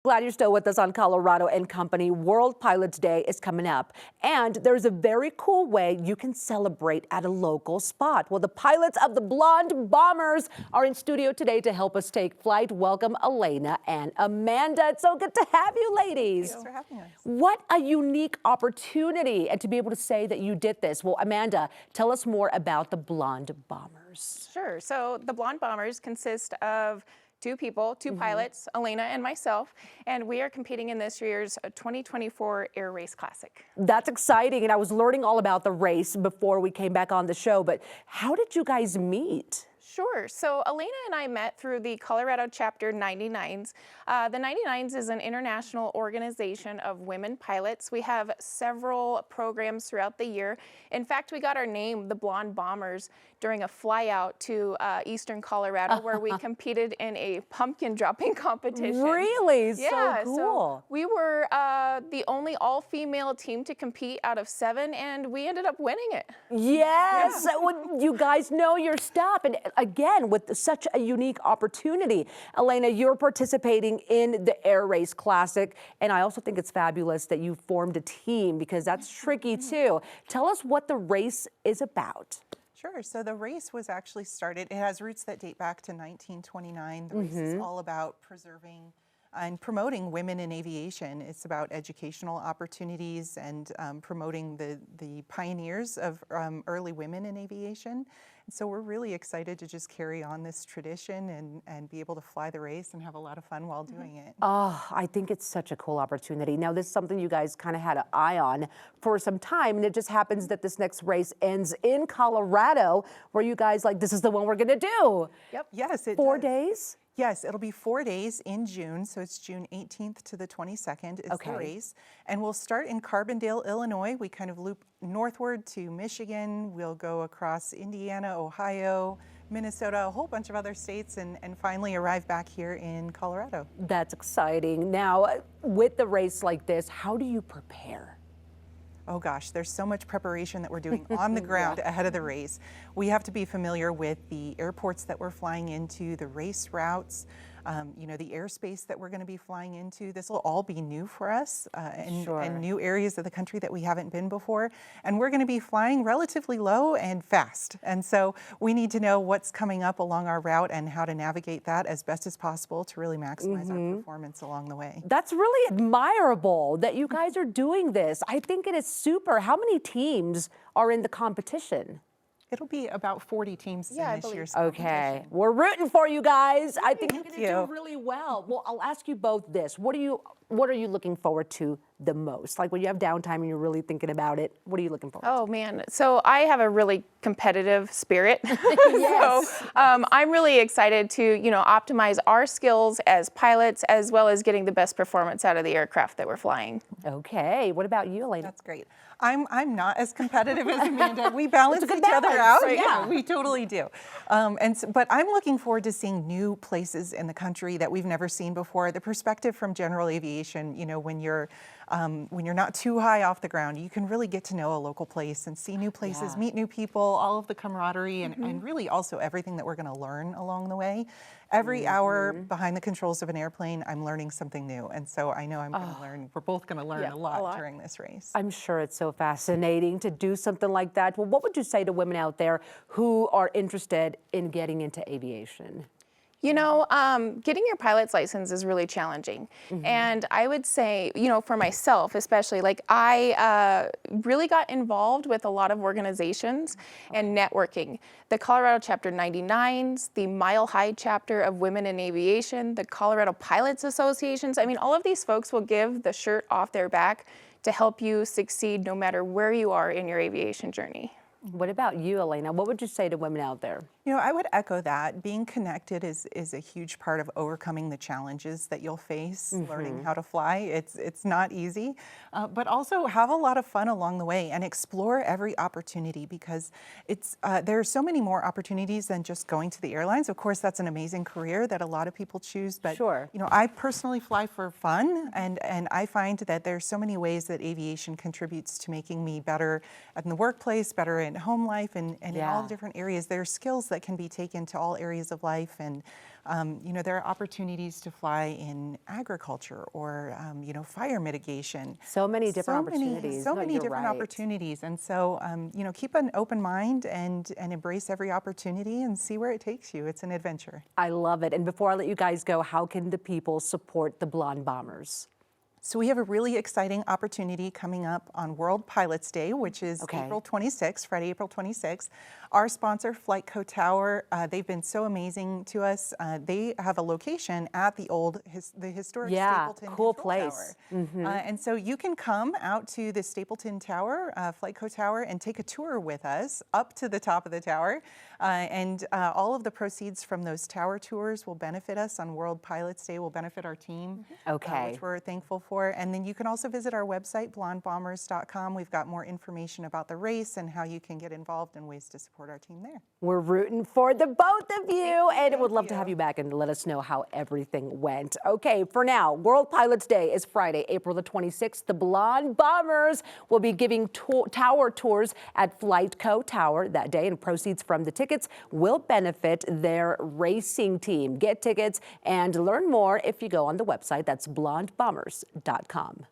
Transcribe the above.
Glad you're still with us on Colorado and Company. World Pilots Day is coming up, and there's a very cool way you can celebrate at a local spot. Well, the pilots of the Blonde Bombers are in studio today to help us take flight. Welcome, Elena and Amanda. It's so good to have you, ladies. Thanks for having us. What a unique opportunity, and to be able to say that you did this. Well, Amanda, tell us more about the Blonde Bombers. Sure. So the Blonde Bombers consist of two people, two pilots, Elena and myself, and we are competing in this year's 2024 Air Race Classic. That's exciting, and I was learning all about the race before we came back on the show, but how did you guys meet? Sure. So Elena and I met through the Colorado chapter 99s. The 99s is an international organization of women pilots. We have several programs throughout the year. In fact, we got our name, the Blonde Bombers, during a flyout to eastern Colorado where we competed in a pumpkin dropping competition. Really? Yeah, so cool. So we were the only all-female team to compete out of 7, and we ended up winning it. Yes, well, you guys know your stuff, and again, with such a unique opportunity. Elena, you're participating in the Air Race Classic, and I also think it's fabulous that you formed a team because that's tricky too. Tell us what the race is about. Sure. So the race was actually started, it has roots that date back to 1929. The race is all about preserving and promoting women in aviation. It's about educational opportunities and promoting the pioneers of early women in aviation. And so we're really excited to just carry on this tradition and be able to fly the race and have a lot of fun while doing it. Oh, I think it's such a cool opportunity. Now, this is something you guys kind of had an eye on for some time, and it just happens that this next race ends in Colorado, where you guys this is the one we're gonna do. Yep. Yes, it 4 does. days? Yes, it'll be 4 days in June, so it's June 18th to the 22nd is the race. And we'll start in Carbondale, Illinois. We kind of loop northward to Michigan. We'll go across Indiana, Ohio, Minnesota, a whole bunch of other states, and finally arrive back here in Colorado. That's exciting. Now, with the race like this, how do you prepare? Oh gosh, there's so much preparation that we're doing on the ground ahead of the race. We have to be familiar with the airports that we're flying into, the race routes, the airspace that we're going to be flying into. This will all be new for us and new areas of the country that we haven't been before. And we're going to be flying relatively low and fast. And so we need to know what's coming up along our route and how to navigate that as best as possible to really maximize our performance along the way. That's really admirable that you guys are doing this. I think it is super. How many teams are in the competition? It'll be about 40 teams in this year's competition. competition. We're rooting for you guys. I think you're going to you. do really well. Well, I'll ask you both this. What are you looking forward to the most? Like when you have downtime and you're really thinking about it, what are you looking forward to? Oh man, so I have a really competitive spirit. So I'm really excited to, optimize our skills as pilots as well as getting the best performance out of the aircraft that we're flying. Okay, what about you, Elena? That's great. I'm not as competitive as Amanda. We balance each other out. Right? Yeah, we totally do. But I'm looking forward to seeing new places in the country that we've never seen before. The perspective from general aviation, when you're not too high off the ground, you can really get to know a local place and see new places, meet new people, all of the camaraderie, and really also everything that we're going to learn along the way. Every hour behind the controls of an airplane, I'm learning something new. And so I know I'm going to learn, we're both going to learn a lot during this race. I'm sure it's so fascinating to do something like that. Well, what would you say to women out there who are interested in getting into aviation? Getting your pilot's license is really challenging. And I would say, for myself especially, I really got involved with a lot of organizations and networking. The Colorado Chapter 99s, the Mile High Chapter of Women in Aviation, the Colorado Pilots Associations. I mean, all of these folks will give the shirt off their back to help you succeed no matter where you are in your aviation journey. What about you, Elena? What would you say to women out there? I would echo that. Being connected is a huge part of overcoming the challenges that you'll face, learning how to fly. It's not easy, but also have a lot of fun along the way and explore every opportunity because there are so many more opportunities than just going to the airlines. Of course, that's an amazing career that a lot of people choose, but I personally fly for fun, and I find that there's so many ways that aviation contributes to making me better in the workplace, better in home life, and in all different areas. There are skills that that can be taken to all areas of life. And, you know, there are opportunities to fly in agriculture or, you know, fire mitigation. So many different opportunities. So No, many you're different right. opportunities. And so, you know, keep an open mind and embrace every opportunity and see where it takes you. It's an adventure. I love it. And before I let you guys go, how can the people support the Blonde Bombers? So we have a really exciting opportunity coming up on World Pilots Day, which is April 26th, Friday, April 26th. Our sponsor, FlyteCO Tower, they've been so amazing to us. They have a location at the historic Stapleton cool Control place. Tower. And so you can come out to the Stapleton Tower, FlyteCO Tower, and take a tour with us up to the top of the tower. And all of the proceeds from those tower tours will benefit us on World Pilots Day, will benefit our team, which we're thankful for. And then you can also visit our website, blondebombers.com. We've got more information about the race and how you can get involved and ways to support our team there. We're rooting for the both of you, and would love to have you back and let us know how everything went. Okay, for now, World Pilots Day is Friday, April the 26th. The Blonde Bombers will be giving tower tours at FlyteCO Tower that day, and proceeds from the tickets will benefit their racing team. Get tickets and learn more if you go on the website. That's blondebombers.com.